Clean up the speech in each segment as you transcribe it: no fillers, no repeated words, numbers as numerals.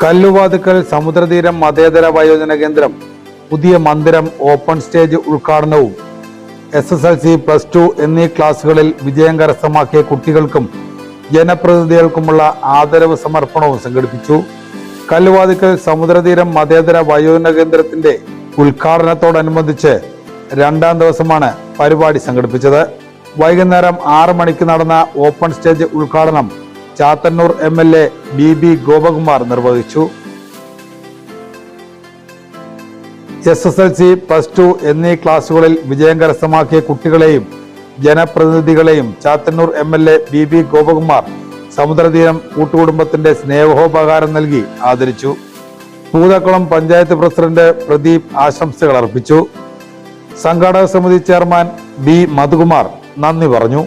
കല്ലുവാതുക്കൽ സമുദ്രതീരം മതേതര വയോജന കേന്ദ്രം പുതിയ മന്ദിരം ഓപ്പൺ സ്റ്റേജ് ഉദ്ഘാടനവും SSLC +2 എന്നീ ക്ലാസുകളിൽ വിജയം കരസ്ഥമാക്കിയ കുട്ടികൾക്കും ജനപ്രതിനിധികൾക്കുമുള്ള ആദരവ് സമർപ്പണവും സംഘടിപ്പിച്ചു. കല്ലുവാതുക്കൽ സമുദ്രതീരം മതേതര വയോജന കേന്ദ്രത്തിന്റെ ഉദ്ഘാടനത്തോടനുബന്ധിച്ച് രണ്ടാം ദിവസമാണ് പരിപാടി സംഘടിപ്പിച്ചത്. വൈകുന്നേരം 6 മണിക്ക് നടന്ന ഓപ്പൺ സ്റ്റേജ് ഉദ്ഘാടനം ചാത്തന്നൂർ MLA BB ഗോപകുമാർ നിർവഹിച്ചു. SSLC +2 എന്നീ ക്ലാസുകളിൽ വിജയം കരസ്ഥമാക്കിയ കുട്ടികളെയും ജനപ്രതിനിധികളെയും ചാത്തന്നൂർ MLA BB ഗോപകുമാർ സമുദ്രതീരം കൂട്ടുകുടുംബത്തിന്റെ സ്നേഹോപകാരം നൽകി ആദരിച്ചു. പൂതക്കുളം പഞ്ചായത്ത് പ്രസിഡന്റ് പ്രദീപ് ആശംസകൾ അർപ്പിച്ചു. സംഘാടക സമിതി ചെയർമാൻ B മധുകുമാർ നന്ദി പറഞ്ഞു.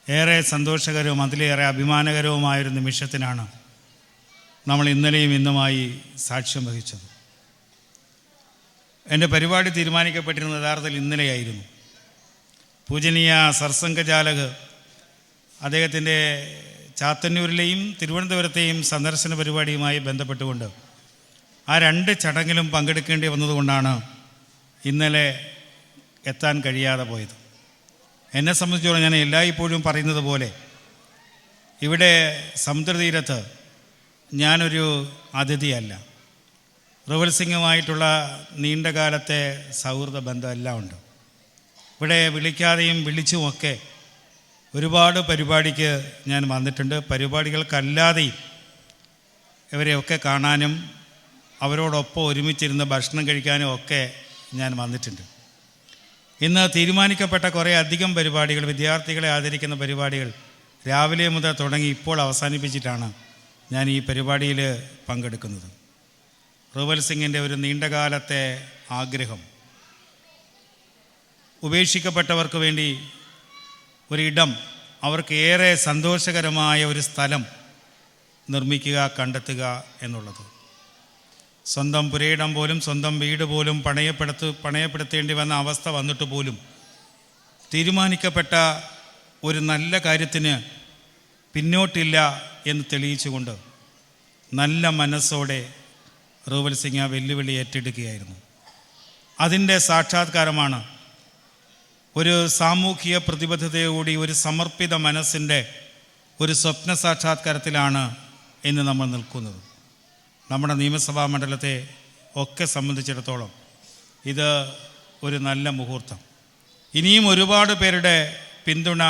ഏറെ സന്തോഷകരവും അതിലേറെ അഭിമാനകരവുമായൊരു നിമിഷത്തിനാണ് നമ്മൾ ഇന്നലെയും ഇന്നുമായി സാക്ഷ്യം വഹിച്ചത്. എൻ്റെ പരിപാടി തീരുമാനിക്കപ്പെട്ടിരുന്നത് യഥാർത്ഥത്തിൽ ഇന്നലെയായിരുന്നു. പൂജനീയ സർസംഘചാലക് അദ്ദേഹത്തിൻ്റെ ചാത്തന്നൂരിലെയും തിരുവനന്തപുരത്തെയും സന്ദർശന പരിപാടിയുമായി ബന്ധപ്പെട്ടുകൊണ്ട് ആ 2 ചടങ്ങിലും പങ്കെടുക്കേണ്ടി വന്നതുകൊണ്ടാണ് ഇന്നലെ എത്താൻ കഴിയാതെ പോയത്. എന്നെ സംബന്ധിച്ചോളം ഞാൻ എല്ലായ്പ്പോഴും പറയുന്നത് പോലെ ഇവിടെ സമുദ്രതീരത്ത് ഞാനൊരു അതിഥിയല്ല. റവൽ സിംഗുമായിട്ടുള്ള നീണ്ടകാലത്തെ സൗഹൃദ ബന്ധം എല്ലാം ഉണ്ട്. ഇവിടെ വിളിക്കാതെയും വിളിച്ചുമൊക്കെ ഒരുപാട് പരിപാടിക്ക് ഞാൻ വന്നിട്ടുണ്ട്. പരിപാടികൾക്കല്ലാതെയും ഇവരെയൊക്കെ കാണാനും അവരോടൊപ്പം ഒരുമിച്ചിരുന്ന് ഭക്ഷണം കഴിക്കാനും ഒക്കെ ഞാൻ വന്നിട്ടുണ്ട്. ഇന്ന് തീരുമാനിക്കപ്പെട്ട കുറേ അധികം പരിപാടികൾ, വിദ്യാർത്ഥികളെ ആദരിക്കുന്ന പരിപാടികൾ രാവിലെ മുതൽ തുടങ്ങി ഇപ്പോൾ അവസാനിപ്പിച്ചിട്ടാണ് ഞാൻ ഈ പരിപാടിയിൽ പങ്കെടുക്കുന്നത്. റവൽ സിംഗിൻ്റെ ഒരു നീണ്ടകാലത്തെ ആഗ്രഹം, ഉപേക്ഷിക്കപ്പെട്ടവർക്ക് വേണ്ടി ഒരിടം, അവർക്ക് ഏറെ സന്തോഷകരമായ ഒരു സ്ഥലം നിർമ്മിക്കുക, കണ്ടെത്തുക എന്നുള്ളത്. സ്വന്തം പുരയിടം പോലും സ്വന്തം വീട് പോലും പണയപ്പെടുത്തേണ്ടി വന്ന അവസ്ഥ വന്നിട്ട് പോലും തീരുമാനിക്കപ്പെട്ട ഒരു നല്ല കാര്യത്തിന് പിന്നോട്ടില്ല എന്ന് തെളിയിച്ചുകൊണ്ട് നല്ല മനസ്സോടെ റവൽ സിംഗ് ആ വെല്ലുവിളി ഏറ്റെടുക്കുകയായിരുന്നു. അതിൻ്റെ സാക്ഷാത്കാരമാണ്. ഒരു സാമൂഹിക പ്രതിബദ്ധതയോടുകൂടി ഒരു സമർപ്പിത മനസ്സിൻ്റെ ഒരു സ്വപ്ന സാക്ഷാത്കാരത്തിലാണ് ഇന്ന് നമ്മൾ നിൽക്കുന്നത്. നമ്മുടെ നിയമസഭാ മണ്ഡലത്തെ ഒക്കെ സംബന്ധിച്ചിടത്തോളം ഇത് ഒരു നല്ല മുഹൂർത്തം. ഇനിയും ഒരുപാട് പേരുടെ പിന്തുണ,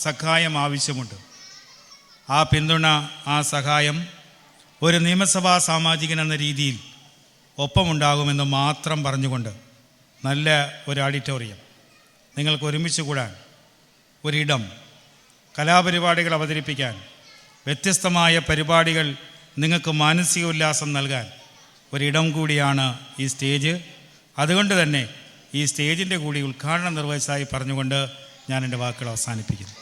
സഹായം ആവശ്യമുണ്ട്. ആ പിന്തുണ, ആ സഹായം ഒരു നിയമസഭാ സാമാജികൻ എന്ന രീതിയിൽ ഒപ്പമുണ്ടാകുമെന്ന് മാത്രം പറഞ്ഞുകൊണ്ട് നല്ല ഒരു ഓഡിറ്റോറിയം, നിങ്ങൾക്ക് ഒരുമിച്ച് കൂടാൻ ഒരിടം, കലാപരിപാടികൾ അവതരിപ്പിക്കാൻ, വ്യത്യസ്തമായ പരിപാടികൾ നിങ്ങൾക്ക് മാനസിക ഉല്ലാസം നൽകാൻ ഒരിടം കൂടിയാണ് ഈ സ്റ്റേജ്. അതുകൊണ്ട് തന്നെ ഈ സ്റ്റേജിൻ്റെ കൂടി ഉദ്ഘാടനം നിർവഹിച്ചതായി പറഞ്ഞുകൊണ്ട് ഞാൻ എൻ്റെ വാക്കുകൾ അവസാനിപ്പിക്കുന്നു.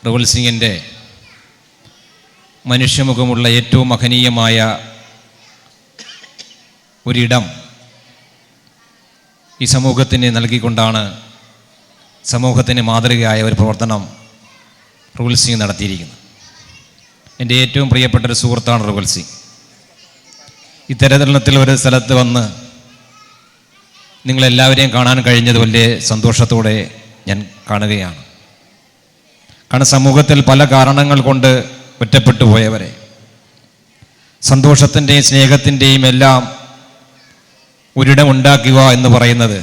റവൽ സിംഗിൻ്റെ മനുഷ്യമുഖമുള്ള ഏറ്റവും മഹനീയമായ ഒരിടം ഈ സമൂഹത്തിന് നൽകിക്കൊണ്ടാണ് സമൂഹത്തിന് മാതൃകയായ ഒരു പ്രവർത്തനം റവൽ സിംഗ് നടത്തിയിരിക്കുന്നത്. എൻ്റെ ഏറ്റവും പ്രിയപ്പെട്ടൊരു സുഹൃത്താണ് റവൽ സിംഗ്. ഇത്തരത്തിൽ ഒരു സ്ഥലത്ത് വന്ന് നിങ്ങളെല്ലാവരെയും കാണാൻ കഴിഞ്ഞത് വലിയ സന്തോഷത്തോടെ ഞാൻ കാണുകയാണ്. കാരണം സമൂഹത്തിൽ പല കാരണങ്ങൾ കൊണ്ട് ഒറ്റപ്പെട്ടു പോയവരെ സന്തോഷത്തിൻ്റെയും സ്നേഹത്തിൻ്റെയും എല്ലാം ഒരിടം ഉണ്ടാക്കുക എന്ന് പറയുന്നത്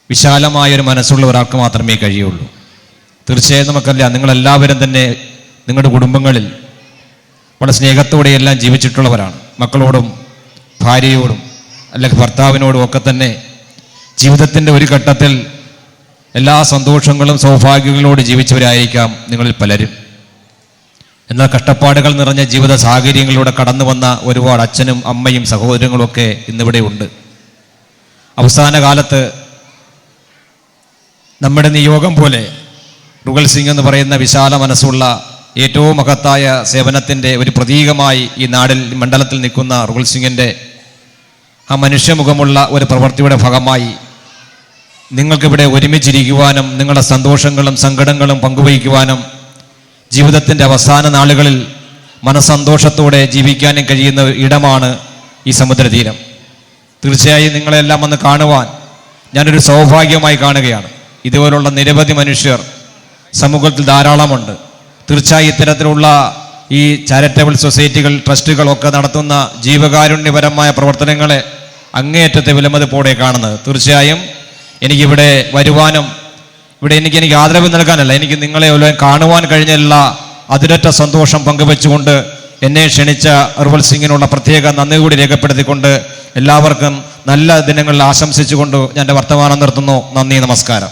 വിശാലമായൊരു മനസ്സുള്ള ഒരാൾക്ക് മാത്രമേ കഴിയുള്ളൂ. തീർച്ചയായും നമുക്കല്ല, നിങ്ങളെല്ലാവരും തന്നെ നിങ്ങളുടെ കുടുംബങ്ങളിൽ വളരെ സ്നേഹത്തോടെയെല്ലാം ജീവിച്ചിട്ടുള്ളവരാണ്. മക്കളോടും ഭാര്യയോടും അല്ലെങ്കിൽ ഭർത്താവിനോടും ഒക്കെ തന്നെ ജീവിതത്തിൻ്റെ ഒരു ഘട്ടത്തിൽ എല്ലാ സന്തോഷങ്ങളും സൗഭാഗ്യങ്ങളോട് ജീവിച്ചവരായിരിക്കാം നിങ്ങളിൽ പലരും. എന്നാൽ കഷ്ടപ്പാടുകൾ നിറഞ്ഞ ജീവിത സാഹചര്യങ്ങളിലൂടെ കടന്നു വന്ന ഒരുപാട് അച്ഛനും അമ്മയും സഹോദരങ്ങളുമൊക്കെ ഇന്നിവിടെ ഉണ്ട്. അവസാന കാലത്ത് നമ്മുടെ നിയോഗം പോലെ റുഗൽ സിംഗ് എന്ന് പറയുന്ന വിശാല മനസ്സുള്ള ഏറ്റവും മഹത്തായ സേവനത്തിൻ്റെ ഒരു പ്രതീകമായി ഈ നാടിൽ മണ്ഡലത്തിൽ നിൽക്കുന്ന റുഗൽ സിംഗിൻ്റെ ആ മനുഷ്യമുഖമുള്ള ഒരു പ്രവൃത്തിയുടെ ഭാഗമായി നിങ്ങൾക്കിവിടെ ഒരുമിച്ചിരിക്കുവാനും നിങ്ങളുടെ സന്തോഷങ്ങളും സങ്കടങ്ങളും പങ്കുവയ്ക്കുവാനും ജീവിതത്തിൻ്റെ അവസാന നാളുകളിൽ മനസ്സന്തോഷത്തോടെ ജീവിക്കാനും കഴിയുന്ന ഇടമാണ് ഈ സമുദ്രതീരം. തീർച്ചയായും നിങ്ങളെല്ലാം വന്ന് കാണുവാൻ ഞാനൊരു സൗഭാഗ്യമായി കാണുകയാണ്. ഇതുപോലുള്ള നിരവധി മനുഷ്യർ സമൂഹത്തിൽ ധാരാളമുണ്ട്. തീർച്ചയായും ഇത്തരത്തിലുള്ള ഈ ചാരിറ്റബിൾ സൊസൈറ്റികൾ, ട്രസ്റ്റുകളൊക്കെ നടത്തുന്ന ജീവകാരുണ്യപരമായ പ്രവർത്തനങ്ങളെ അങ്ങേയറ്റത്തെ വിലമതിപ്പോടെ കാണുന്നത്. തീർച്ചയായും എനിക്കിവിടെ വരുവാനും ഇവിടെ എനിക്ക് ആദരവ് നൽകാനല്ല, എനിക്ക് നിങ്ങളെ കാണുവാൻ കഴിഞ്ഞല്ല അതിരറ്റ സന്തോഷം പങ്കുവെച്ചുകൊണ്ട് എന്നെ ക്ഷണിച്ച റുഗൽ സിംഗിനുള്ള പ്രത്യേക നന്ദി കൂടി രേഖപ്പെടുത്തിക്കൊണ്ട് എല്ലാവർക്കും നല്ല ദിനങ്ങളിൽ ആശംസിച്ചുകൊണ്ട് ഞാൻ എൻ്റെ വർത്തമാനം നിർത്തുന്നു. നന്ദി, നമസ്കാരം.